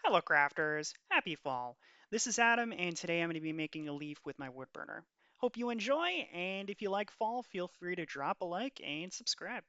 Hello crafters, happy fall. This is Adam and today I'm going to be making a leaf with my wood burner. Hope you enjoy and if you like fall, feel free to drop a like and subscribe.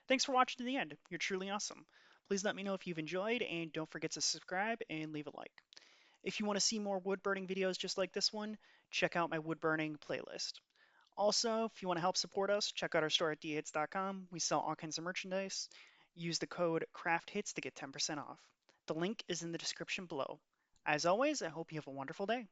Thanks for watching to the end. You're truly awesome. Please let me know if you've enjoyed, and don't forget to subscribe and leave a like. If you want to see more wood burning videos just like this one, check out my wood burning playlist. Also, if you want to help support us, check out our store at dhits.com. We sell all kinds of merchandise. Use the code CRAFTHITS to get 10% off. The link is in the description below. As always, I hope you have a wonderful day.